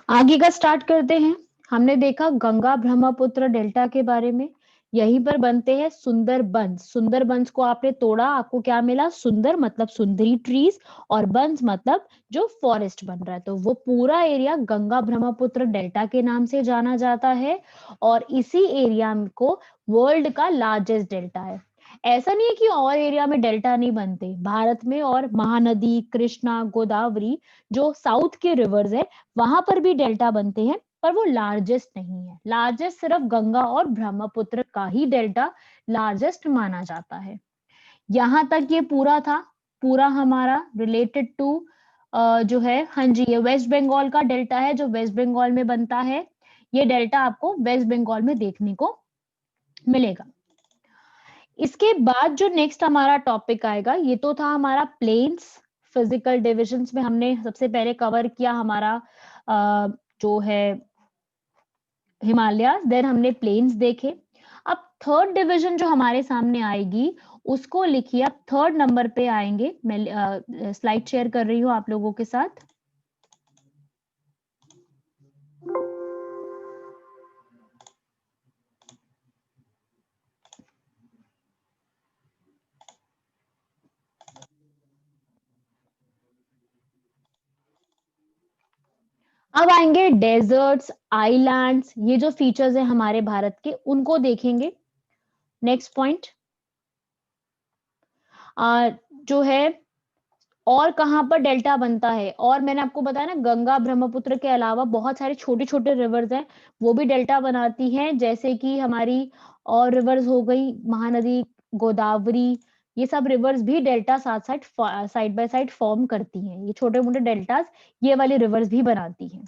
आगे का स्टार्ट करते हैं। हमने देखा गंगा ब्रह्मपुत्र डेल्टा के बारे में। यहीं पर बनते हैं सुंदरबंस। सुंदरबंस को आपने तोड़ा, आपको क्या मिला? सुंदर मतलब सुंदरी ट्रीज, और बंस मतलब जो फॉरेस्ट बन रहा है। तो वो पूरा एरिया गंगा ब्रह्मपुत्र डेल्टा के नाम से जाना जाता है, और इसी एरिया को वर्ल्ड का लार्जेस्ट डेल्टा है। ऐसा नहीं है कि और एरिया में डेल्टा नहीं बनते। भारत में और महानदी, कृष्णा, गोदावरी जो साउथ के रिवर्स है, वहां पर भी डेल्टा बनते हैं, पर वो लार्जेस्ट नहीं है। लार्जेस्ट सिर्फ गंगा और ब्रह्मपुत्र का ही डेल्टा लार्जेस्ट माना जाता है। यहां तक ये पूरा था, पूरा हमारा रिलेटेड टू जो है, हाँ जी, ये वेस्ट बंगाल का डेल्टा है जो वेस्ट बंगाल में बनता है। ये डेल्टा आपको वेस्ट बंगाल में देखने को मिलेगा। इसके बाद जो नेक्स्ट हमारा टॉपिक आएगा, ये तो था हमारा प्लेन्स। फिजिकल डिविजन्स में हमने सबसे पहले कवर किया हमारा जो है हिमालय, देन हमने प्लेन्स देखे। अब थर्ड डिवीजन जो हमारे सामने आएगी, उसको लिखिए। अब थर्ड नंबर पे आएंगे। मैं स्लाइड शेयर कर रही हूँ आप लोगों के साथ। अब आएंगे डेजर्ट्स, आइलैंड्स। ये जो फीचर्स है हमारे भारत के, उनको देखेंगे। नेक्स्ट पॉइंट जो है, और कहाँ पर डेल्टा बनता है। और मैंने आपको बताया ना, गंगा ब्रह्मपुत्र के अलावा बहुत सारे छोटे छोटे रिवर्स हैं, वो भी डेल्टा बनाती हैं। जैसे कि हमारी और रिवर्स हो गई महानदी, गोदावरी। ये सब रिवर्स भी डेल्टा साथ साथ साइड बाय साइड फॉर्म करती हैं। ये छोटे मोटे डेल्टास ये वाली रिवर्स भी बनाती हैं।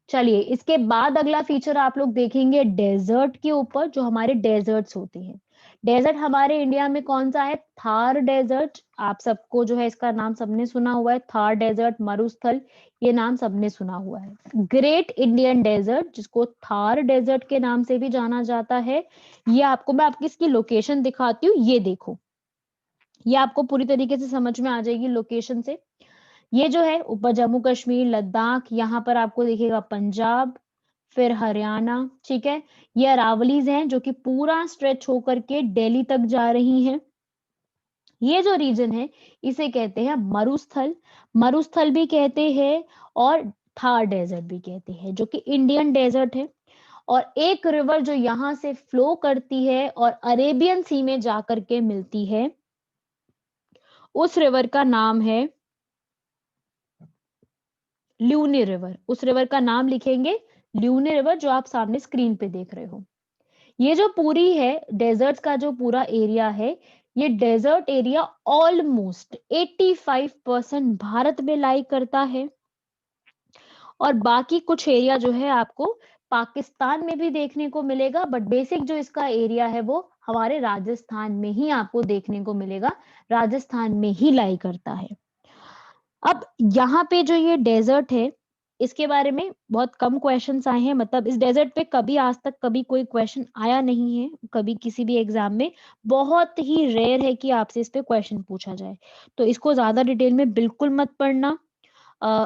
चलिए, इसके बाद अगला फीचर आप लोग देखेंगे डेजर्ट के ऊपर, जो हमारे डेजर्ट्स होते हैं। डेजर्ट हमारे इंडिया में कौन सा है? थार डेजर्ट। आप सबको जो है इसका नाम सबने सुना हुआ है, थार डेजर्ट, मरुस्थल, ये नाम सबने सुना हुआ है। ग्रेट इंडियन डेजर्ट, जिसको थार डेजर्ट के नाम से भी जाना जाता है, ये आपको मैं आपकी इसकी लोकेशन दिखाती हूँ। ये देखो, ये आपको पूरी तरीके से समझ में आ जाएगी लोकेशन से। ये जो है ऊपर जम्मू कश्मीर, लद्दाख, यहाँ पर आपको दिखेगा पंजाब, फिर हरियाणा। ठीक है, ये अरावलीज हैं जो कि पूरा स्ट्रेच होकर के दिल्ली तक जा रही हैं। ये जो रीजन है, इसे कहते हैं मरुस्थल। मरुस्थल भी कहते हैं, और थार डेजर्ट भी कहते हैं, जो कि इंडियन डेजर्ट है। और एक रिवर जो यहाँ से फ्लो करती है और अरेबियन सी में जाकर के मिलती है, उस रिवर का नाम है ल्यूनी रिवर। उस रिवर का नाम लिखेंगे ल्यूनी रिवर, जो आप सामने स्क्रीन पे देख रहे हो। ये जो पूरी है डेजर्ट का जो पूरा एरिया है, ये डेजर्ट एरिया ऑलमोस्ट 85% भारत में लाई करता है, और बाकी कुछ एरिया जो है आपको पाकिस्तान में भी देखने को मिलेगा। बट बेसिक जो इसका एरिया है वो हमारे राजस्थान में ही आपको देखने को मिलेगा, राजस्थान में ही लाई करता है। अब यहाँ पे जो ये डेजर्ट है, इसके बारे में बहुत कम क्वेश्चंस आए हैं। मतलब इस डेजर्ट पे कभी आज तक कभी कोई क्वेश्चन आया नहीं है, कभी किसी भी एग्जाम में। बहुत ही रेयर है कि आपसे इस पे क्वेश्चन पूछा जाए। तो इसको ज्यादा डिटेल में बिल्कुल मत पढ़ना।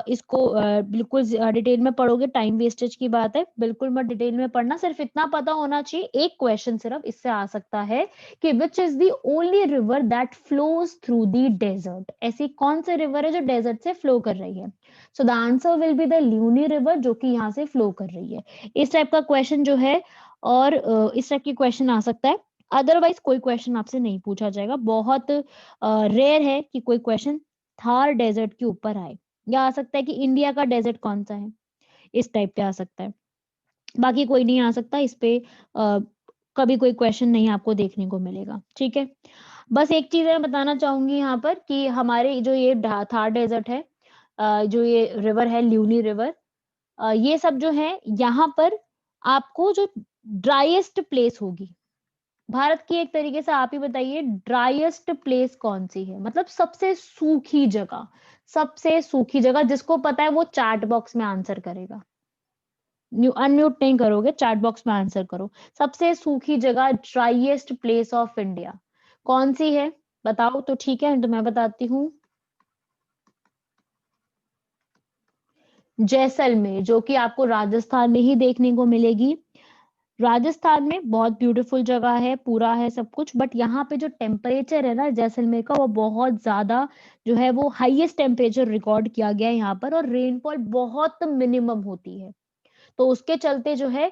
इसको बिल्कुल डिटेल में पढ़ोगे टाइम वेस्टेज की बात है। बिल्कुल मत डिटेल में पढ़ना, सिर्फ इतना पता होना चाहिए। एक क्वेश्चन सिर्फ इससे आ सकता है कि which is the only river that flows through the desert. ऐसी कौन सी रिवर है जो डेजर्ट से फ्लो कर रही है? So the answer will be the Luni river, जो कि यहाँ से फ्लो कर रही है। इस टाइप का क्वेश्चन जो है, और इस टाइप की क्वेश्चन आ सकता है। अदरवाइज कोई क्वेश्चन आपसे नहीं पूछा जाएगा। बहुत रेयर है कि कोई क्वेश्चन थार डेजर्ट के ऊपर आए, या आ सकता है कि इंडिया का डेजर्ट कौन सा है, इस टाइप पे आ सकता है। बाकी कोई नहीं आ सकता इस पे। कभी कोई क्वेश्चन नहीं आपको देखने को मिलेगा। ठीक है, बस एक चीज मैं बताना चाहूंगी यहाँ पर कि हमारे जो ये थार डेजर्ट है, जो ये रिवर है ल्यूनी रिवर, ये सब जो है यहाँ पर आपको जो ड्राइएस्ट प्लेस होगी भारत की, एक तरीके से आप ही बताइए ड्राइएस्ट प्लेस कौन सी है? मतलब सबसे सूखी जगह, सबसे सूखी जगह। जिसको पता है वो चैट बॉक्स में आंसर करेगा। अनम्यूट नहीं करोगे, चैट बॉक्स में आंसर करो। सबसे सूखी जगह, ड्राइएस्ट प्लेस ऑफ इंडिया कौन सी है? बताओ तो ठीक है, तो मैं बताती हूँ। जैसलमेर, जो कि आपको राजस्थान में ही देखने को मिलेगी। राजस्थान में बहुत ब्यूटीफुल जगह है, पूरा है सब कुछ, बट यहाँ पे जो टेम्परेचर है ना जैसलमेर का, वो बहुत ज्यादा जो है वो हाईएस्ट टेम्परेचर रिकॉर्ड किया गया है यहाँ पर, और रेनफॉल बहुत मिनिमम होती है। तो उसके चलते जो है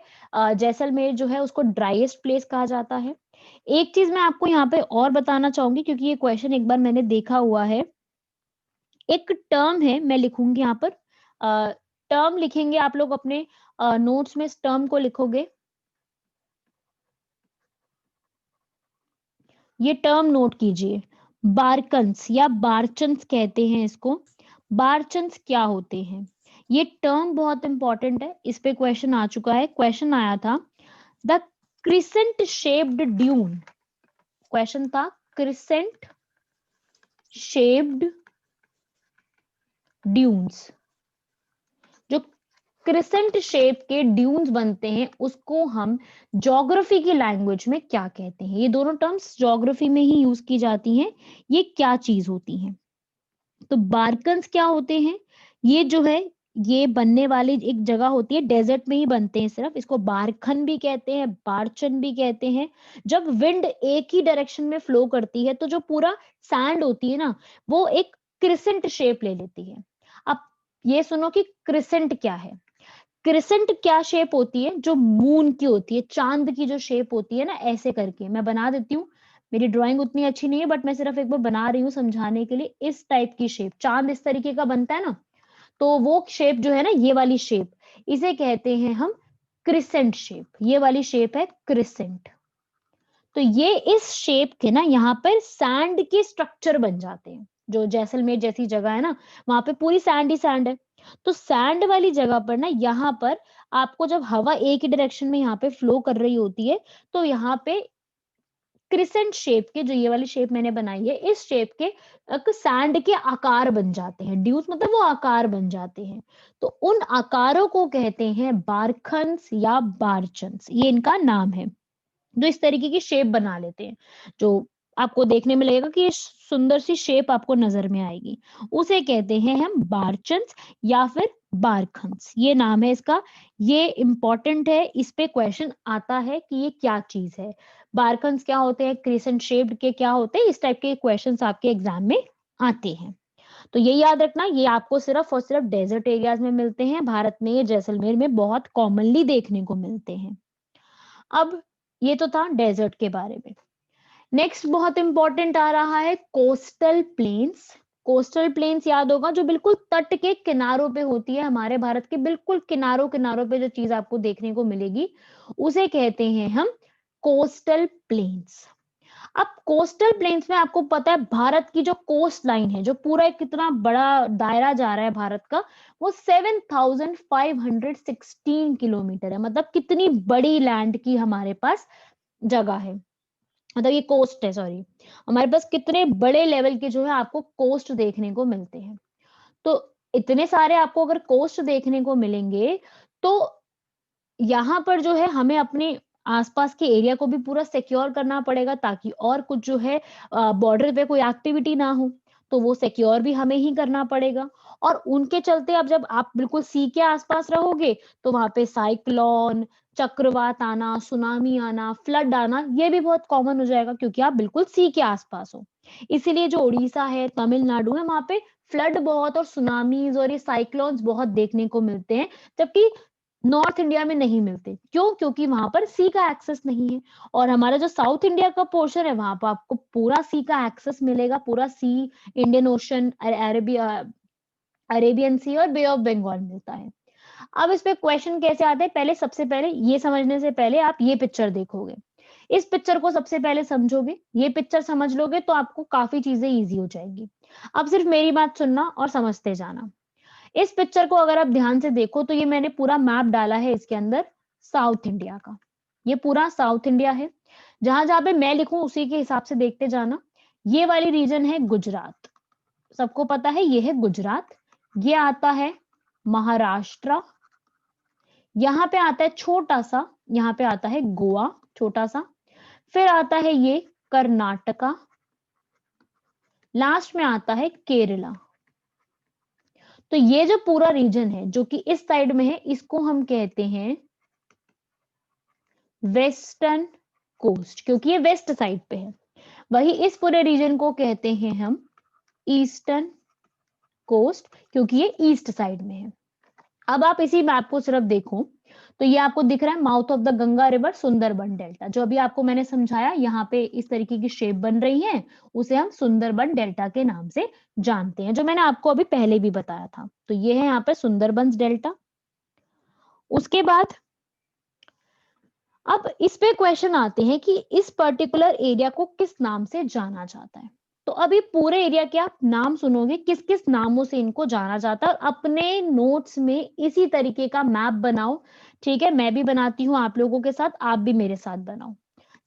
जैसलमेर जो है उसको ड्राइएस्ट प्लेस कहा जाता है। एक चीज मैं आपको यहाँ पे और बताना चाहूंगी, क्योंकि ये क्वेश्चन एक बार मैंने देखा हुआ है। एक टर्म है, मैं लिखूंगी यहाँ पर, टर्म लिखेंगे आप लोग अपने नोट्स में, इस टर्म को लिखोगे। ये टर्म नोट कीजिए, बारकन्स या बारचन्स कहते हैं इसको। बारचन्स क्या होते हैं? ये टर्म बहुत इंपॉर्टेंट है, इस पे क्वेश्चन आ चुका है, क्वेश्चन आया था the crescent shaped dune. Question था क्रिसेंट शेप्ड ड्यून्स। जो क्रिसेंट शेप के ड्यून्स बनते हैं उसको हम ज्योग्राफी की लैंग्वेज में क्या कहते हैं? ये दोनों टर्म्स ज्योग्राफी में ही यूज की जाती हैं। ये क्या चीज होती है? तो बारकन्स क्या होते हैं? ये जो है ये बनने वाली एक जगह होती है, डेजर्ट में ही बनते हैं सिर्फ, इसको बारखन भी कहते हैं, बारचन भी कहते हैं। जब विंड एक ही डायरेक्शन में फ्लो करती है तो जो पूरा सैंड होती है ना, वो एक क्रिसेंट शेप ले लेती है। अब ये सुनो कि क्रिसेंट क्या है। क्रिसेंट क्या शेप होती है? जो मून की होती है, चांद की जो शेप होती है ना, ऐसे करके मैं बना देती हूँ। मेरी ड्राइंग उतनी अच्छी नहीं है, बट मैं सिर्फ एक बार बना रही हूँ समझाने के लिए। इस टाइप की शेप, चांद इस तरीके का बनता है ना, तो वो शेप जो है ना, ये वाली शेप, इसे कहते हैं हम क्रिसेंट शेप। ये वाली शेप है क्रिसेंट। तो ये इस शेप के ना यहाँ पर सैंड के स्ट्रक्चर बन जाते हैं। जो जैसलमेर जैसी जगह है ना, वहां पे पूरी सैंड ही सैंड है। तो सैंड वाली जगह पर ना, यहाँ पर आपको जब हवा एक ही डायरेक्शन में यहाँ पे फ्लो कर रही होती है, तो यहाँ पे क्रिसेंट शेप के, जो ये वाली शेप मैंने बनाई है, इस शेप के सैंड के आकार बन जाते हैं। ड्यूज मतलब वो आकार बन जाते हैं। तो उन आकारों को कहते हैं बारखन्स या बारचन्स, ये इनका नाम है। जो इस तरीके की शेप बना लेते हैं, जो आपको देखने में लगेगा कि ये सुंदर सी शेप आपको नजर में आएगी, उसे कहते हैं हम बारचन्स या फिर बारखन्स। ये नाम है इसका। ये इंपॉर्टेंट है, इस पे क्वेश्चन आता है कि ये क्या चीज है। बारखन्स क्या होते हैं, क्रिसेंट शेप्ड के क्या होते हैं, इस टाइप के क्वेश्चंस आपके एग्जाम में आते हैं। तो ये याद रखना, ये आपको सिर्फ और सिर्फ डेजर्ट एरियाज में मिलते हैं भारत में, ये जैसलमेर में बहुत कॉमनली देखने को मिलते हैं। अब ये तो था डेजर्ट के बारे में। नेक्स्ट बहुत इंपॉर्टेंट आ रहा है कोस्टल प्लेन्स। कोस्टल प्लेन्स याद होगा, जो बिल्कुल तट के किनारों पे होती है, हमारे भारत के बिल्कुल किनारों किनारों पे जो चीज आपको देखने को मिलेगी, उसे कहते हैं हम कोस्टल प्लेन्स। अब कोस्टल प्लेन्स में आपको पता है भारत की जो कोस्ट लाइन है, जो पूरा एक कितना बड़ा दायरा जा रहा है भारत का, वो 7,516 किलोमीटर है। मतलब कितनी बड़ी लैंड की हमारे पास जगह है, मतलब ये कोस्ट है, सॉरी। हमारे पास कितने बड़े लेवल के जो है आपको कोस्ट देखने को मिलते हैं। तो इतने सारे आपको अगर कोस्ट देखने को मिलेंगे, तो यहाँ पर जो है हमें अपने आसपास के एरिया को भी पूरा सिक्योर करना पड़ेगा, ताकि और कुछ जो है बॉर्डर पे कोई एक्टिविटी ना हो, तो वो सिक्योर भी हमें ही करना पड़ेगा। और उनके चलते अब जब आप बिल्कुल सी के आसपास रहोगे, तो वहां पे साइक्लोन, चक्रवात आना, सुनामी आना, फ्लड आना, ये भी बहुत कॉमन हो जाएगा, क्योंकि आप बिल्कुल सी के आसपास हो। इसीलिए जो उड़ीसा है, तमिलनाडु है, वहां पे फ्लड बहुत और सुनामीज और ये साइक्लोन्स बहुत देखने को मिलते हैं, जबकि नॉर्थ इंडिया में नहीं मिलते। क्यों? क्योंकि वहां पर सी का एक्सेस नहीं है। और हमारा जो साउथ इंडिया का पोर्शन है, वहां पर आपको पूरा सी का एक्सेस मिलेगा, पूरा सी, इंडियन ओशन, अरेबियन सी और बे ऑफ बंगाल मिलता है। अब इस पे क्वेश्चन कैसे आते हैं, पहले सबसे पहले ये समझने से पहले आप ये पिक्चर देखोगे। इस पिक्चर को सबसे पहले समझोगे, ये पिक्चर समझ लोगे तो आपको काफी चीजें इजी हो जाएंगी। अब सिर्फ मेरी बात सुनना और समझते जाना। इस पिक्चर को अगर आप ध्यान से देखो, तो ये मैंने पूरा मैप डाला है इसके अंदर, साउथ इंडिया का। ये पूरा साउथ इंडिया है। जहां जहां पे मैं लिखूं उसी के हिसाब से देखते जाना। ये वाली रीजन है गुजरात, सबको पता है ये है गुजरात। ये आता है महाराष्ट्र। यहाँ पे आता है छोटा सा, यहाँ पे आता है गोवा, छोटा सा। फिर आता है ये कर्नाटका। लास्ट में आता है केरला। तो ये जो पूरा रीजन है जो कि इस साइड में है, इसको हम कहते हैं वेस्टर्न कोस्ट, क्योंकि ये वेस्ट साइड पे है। वही इस पूरे रीजन को कहते हैं हम ईस्टर्न कोस्ट, क्योंकि ये ईस्ट साइड में है। अब आप इसी मैप को सिर्फ देखो तो ये आपको दिख रहा है mouth of the Ganga river Sundarban delta, जो अभी आपको मैंने समझाया यहाँ पे इस तरीके की शेप बन रही है, उसे हम सुंदरबन डेल्टा के नाम से जानते हैं, जो मैंने आपको अभी पहले भी बताया था। तो ये है यहाँ पे सुंदरबन डेल्टा। उसके बाद अब इस पे क्वेश्चन आते हैं कि इस पर्टिकुलर एरिया को किस नाम से जाना जाता है। तो अभी पूरे एरिया के आप नाम सुनोगे, किस किस नामों से इनको जाना जाता है, और अपने नोट्स में इसी तरीके का मैप बनाओ। ठीक है, मैं भी बनाती हूँ आप लोगों के साथ, आप भी मेरे साथ बनाओ।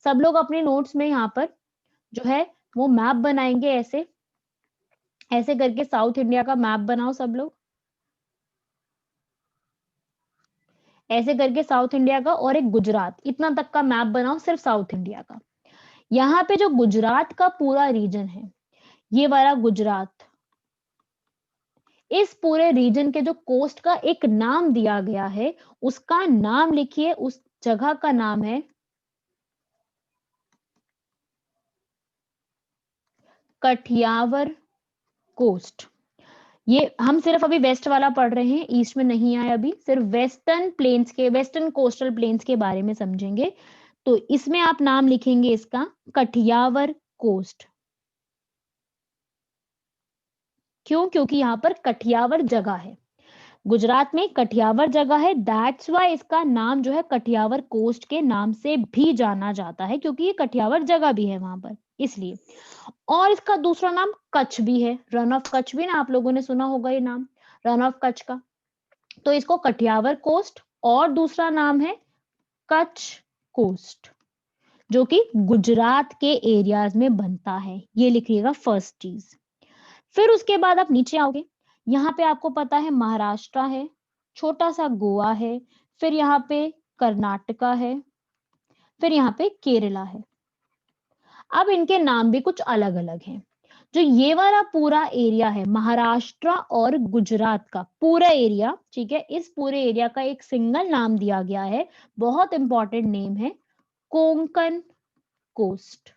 सब लोग अपने नोट्स में यहाँ पर जो है वो मैप बनाएंगे, ऐसे ऐसे करके साउथ इंडिया का मैप बनाओ सब लोग, ऐसे करके साउथ इंडिया का और एक गुजरात, इतना तक का मैप बनाओ सिर्फ साउथ इंडिया का। यहाँ पे जो गुजरात का पूरा रीजन है, ये वाला गुजरात, इस पूरे रीजन के जो कोस्ट का एक नाम दिया गया है, उसका नाम लिखिए। उस जगह का नाम है कठियावर कोस्ट। ये हम सिर्फ अभी वेस्ट वाला पढ़ रहे हैं, ईस्ट में नहीं आए अभी, सिर्फ वेस्टर्न प्लेन्स के, वेस्टर्न कोस्टल प्लेन्स के बारे में समझेंगे। तो इसमें आप नाम लिखेंगे इसका कठियावर कोस्ट। क्यों? क्योंकि यहाँ पर कठियावर जगह है, गुजरात में कठियावर जगह है, दैट्स वाई इसका नाम जो है कठियावर कोस्ट के नाम से भी जाना जाता है, क्योंकि ये कठियावर जगह भी है वहां पर, इसलिए। और इसका दूसरा नाम कच्छ भी है, रन ऑफ कच्छ भी ना आप लोगों ने सुना होगा ये नाम, रन ऑफ कच्छ का। तो इसको कठियावर कोस्ट, और दूसरा नाम है कच्छ कोस्ट, जो कि गुजरात के एरियाज में बनता है। ये लिखिएगा फर्स्ट चीज। फिर उसके बाद आप नीचे आओगे, यहाँ पे आपको पता है महाराष्ट्र है, छोटा सा गोवा है, फिर यहाँ पे कर्नाटका है, फिर यहाँ पे केरला है। अब इनके नाम भी कुछ अलग अलग हैं। जो ये वाला पूरा एरिया है, महाराष्ट्र और गुजरात का पूरा एरिया, ठीक है, इस पूरे एरिया का एक सिंगल नाम दिया गया है, बहुत इंपॉर्टेंट नेम है, कोंकण कोस्ट।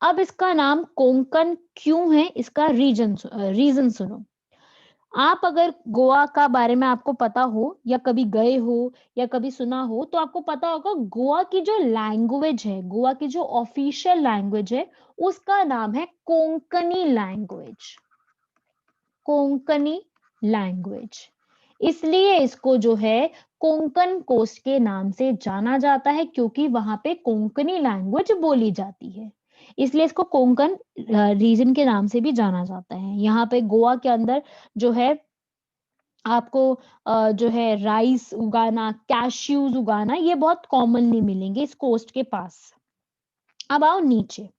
अब इसका नाम कोंकण क्यों है, इसका रीजन सुनो। आप अगर गोवा का बारे में आपको पता हो, या कभी गए हो, या कभी सुना हो, तो आपको पता होगा गोवा की जो लैंग्वेज है, गोवा की जो ऑफिशियल लैंग्वेज है, उसका नाम है कोंकणी लैंग्वेज, कोंकणी लैंग्वेज। इसलिए इसको जो है कोंकण कोस्ट के नाम से जाना जाता है, क्योंकि वहां पे कोंकणी लैंग्वेज बोली जाती है, इसलिए इसको कोंकण रीजन के नाम से भी जाना जाता है। यहाँ पे गोवा के अंदर जो है आपको जो है राइस उगाना, कैश्यूज उगाना, ये बहुत कॉमनली मिलेंगे इस कोस्ट के पास। अब आओ नीचे,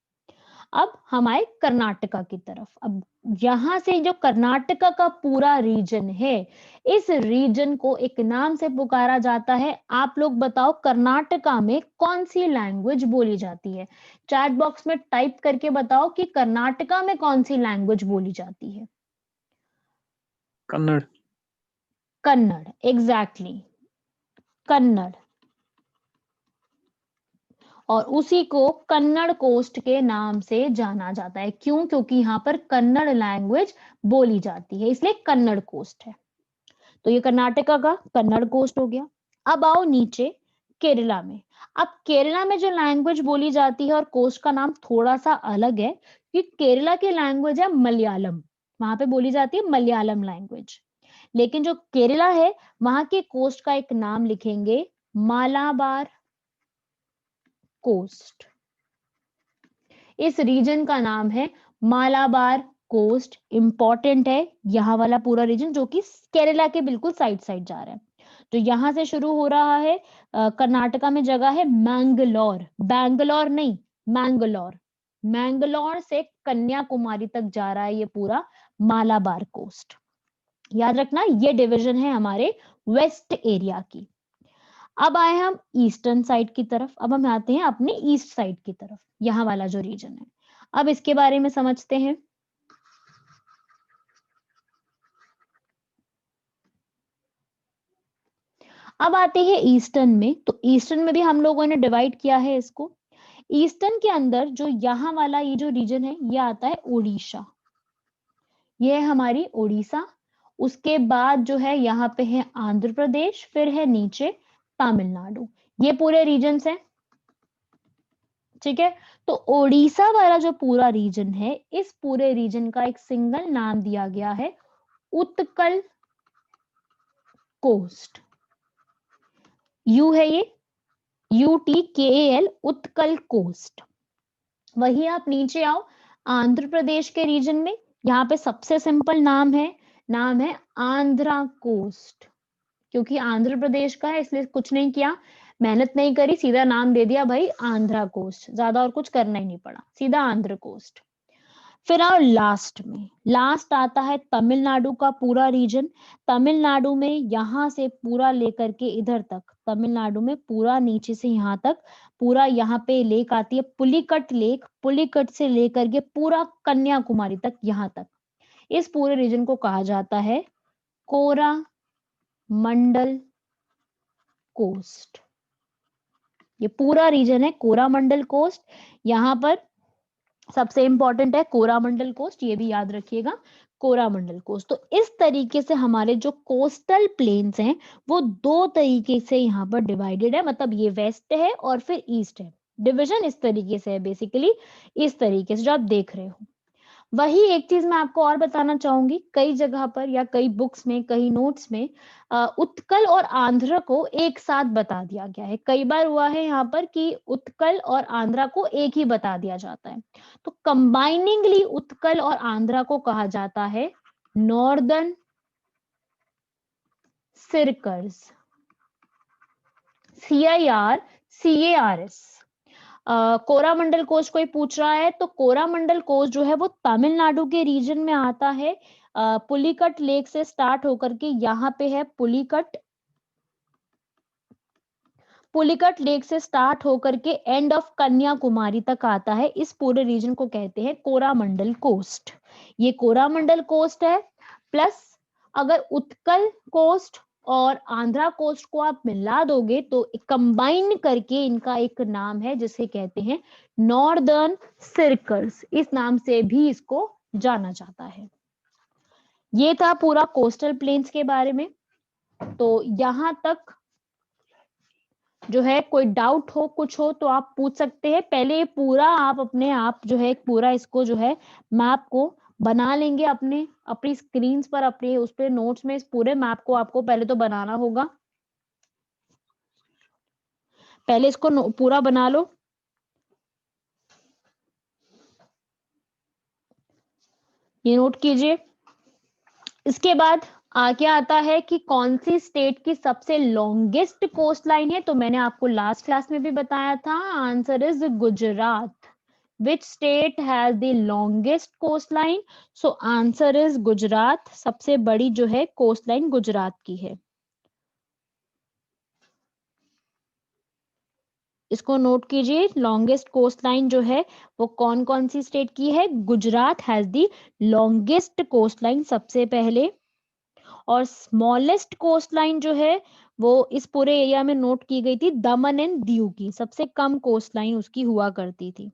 अब हम आए कर्नाटका की तरफ। अब यहां से जो कर्नाटका का पूरा रीजन है, इस रीजन को एक नाम से पुकारा जाता है। आप लोग बताओ कर्नाटका में कौन सी लैंग्वेज बोली जाती है? चैट बॉक्स में टाइप करके बताओ कि कर्नाटका में कौन सी लैंग्वेज बोली जाती है। कन्नड़। कन्नड़, एग्जैक्टली, कन्नड़। और उसी को कन्नड़ कोस्ट के नाम से जाना जाता है। क्यों? क्योंकि यहाँ पर कन्नड़ लैंग्वेज बोली जाती है, इसलिए कन्नड़ कोस्ट है। तो ये कर्नाटका का कन्नड़ कोस्ट हो गया। अब आओ नीचे केरला में। अब केरला में जो लैंग्वेज बोली जाती है और कोस्ट का नाम थोड़ा सा अलग है, कि केरला की लैंग्वेज है मलयालम, वहां पे बोली जाती है मलयालम लैंग्वेज। लेकिन जो केरला है, वहां के कोस्ट का एक नाम लिखेंगे मालाबार कोस्ट। इस रीजन का नाम है मालाबार कोस्ट। इंपॉर्टेंट है यहाँ वाला पूरा रीजन, जो कि केरला के बिल्कुल साइड साइड जा रहा है। जो यहां से शुरू हो रहा है, कर्नाटका में जगह है मैंगलोर, बैंगलोर नहीं, मैंगलोर। मैंगलोर से कन्याकुमारी तक जा रहा है ये पूरा मालाबार कोस्ट। याद रखना, ये डिवीजन है हमारे वेस्ट एरिया की। अब आए हम ईस्टर्न साइड की तरफ, अब हम आते हैं अपने ईस्ट साइड की तरफ, यहाँ वाला जो रीजन है। अब इसके बारे में समझते हैं। अब आते हैं ईस्टर्न में, तो ईस्टर्न में भी हम लोगों ने डिवाइड किया है इसको। ईस्टर्न के अंदर जो यहाँ वाला ये जो रीजन है ये आता है उड़ीसा, ये है हमारी उड़ीसा। उसके बाद जो है यहाँ पे है आंध्र प्रदेश, फिर है नीचे तमिलनाडु। ये पूरे रीजन्स हैं, ठीक है। तो ओडिशा वाला जो पूरा रीजन है, इस पूरे रीजन का एक सिंगल नाम दिया गया है उत्कल कोस्ट। यू है ये, UTKAL, उत्कल कोस्ट। वही आप नीचे आओ आंध्र प्रदेश के रीजन में, यहाँ पे सबसे सिंपल नाम है आंध्रा कोस्ट। क्योंकि आंध्र प्रदेश का है इसलिए कुछ नहीं किया, मेहनत नहीं करी, सीधा नाम दे दिया भाई आंध्रा कोस्ट, ज्यादा और कुछ करना ही नहीं पड़ा, सीधा आंध्र कोस्ट। फिर आओ लास्ट में, लास्ट आता है तमिलनाडु का पूरा रीजन। तमिलनाडु में यहाँ से पूरा लेकर के इधर तक, तमिलनाडु में पूरा नीचे से यहाँ तक, पूरा यहाँ पे लेक आती है पुलिकट लेक, पुलिकट से लेकर के पूरा कन्याकुमारी तक, यहाँ तक इस पूरे रीजन को कहा जाता है कोरा मंडल कोस्ट। ये पूरा रीजन है कोरामंडल कोस्ट। यहाँ पर सबसे इंपॉर्टेंट है कोरामंडल कोस्ट, ये भी याद रखिएगा, कोरामंडल कोस्ट। तो इस तरीके से हमारे जो कोस्टल प्लेन्स हैं वो दो तरीके से यहाँ पर डिवाइडेड है, मतलब ये वेस्ट है और फिर ईस्ट है। डिवीजन इस तरीके से है, बेसिकली इस तरीके से जो आप देख रहे हो। वही एक चीज मैं आपको और बताना चाहूंगी, कई जगह पर या कई बुक्स में, कई नोट्स में उत्कल और आंध्र को एक साथ बता दिया गया है। कई बार हुआ है यहाँ पर कि उत्कल और आंध्रा को एक ही बता दिया जाता है, तो कंबाइनिंगली उत्कल और आंध्रा को कहा जाता है नॉर्दर्न सिरकर्स, CIRCARS। कोरामंडल कोस्ट कोई पूछ रहा है, तो कोरामंडल कोस्ट जो है वो तमिलनाडु के रीजन में आता है। पुलिकट लेक से स्टार्ट होकर के यहाँ पे है पुलिकट, पुलिकट लेक से स्टार्ट होकर के एंड ऑफ कन्याकुमारी तक आता है। इस पूरे रीजन को कहते हैं कोरामंडल कोस्ट। ये कोरामंडल कोस्ट है, प्लस अगर उत्कल कोस्ट और आंध्रा कोस्ट को आप मिला दोगे तो कंबाइन करके इनका एक नाम है जिसे कहते हैं नॉर्दर्न सिरकल्स, इस नाम से भी इसको जाना जाता है। ये था पूरा कोस्टल प्लेन्स के बारे में। तो यहां तक जो है कोई डाउट हो, कुछ हो तो आप पूछ सकते हैं। पहले पूरा आप अपने आप जो है पूरा इसको जो है मैप को बना लेंगे अपनी स्क्रीन पर, अपने उस पे नोट्स में इस पूरे मैप को आपको पहले तो बनाना होगा। पहले इसको पूरा बना लो। ये नोट कीजिए। इसके बाद क्या आता है कि कौन सी स्टेट की सबसे लॉन्गेस्ट कोस्ट लाइन है, तो मैंने आपको लास्ट क्लास में भी बताया था, answer is Gujarat. Which state has the longest coastline? So answer is Gujarat. सबसे बड़ी जो है कोस्ट लाइन गुजरात की है। इसको नोट कीजिए, लॉन्गेस्ट कोस्ट लाइन जो है वो कौन कौन सी स्टेट की है, Gujarat has the longest coast line सबसे पहले। और स्मॉलेस्ट कोस्ट लाइन जो है वो इस पूरे एरिया में नोट की गई थी दमन एंड दीव की, सबसे कम कोस्ट लाइन उसकी हुआ करती थी।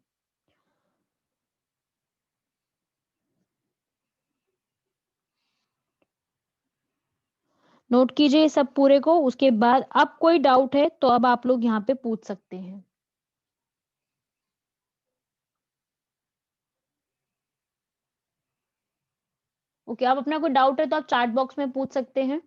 नोट कीजिए सब पूरे को। उसके बाद अब कोई डाउट है तो अब आप लोग यहाँ पे पूछ सकते हैं। ओके, अब अपना कोई डाउट है तो आप चैट बॉक्स में पूछ सकते हैं।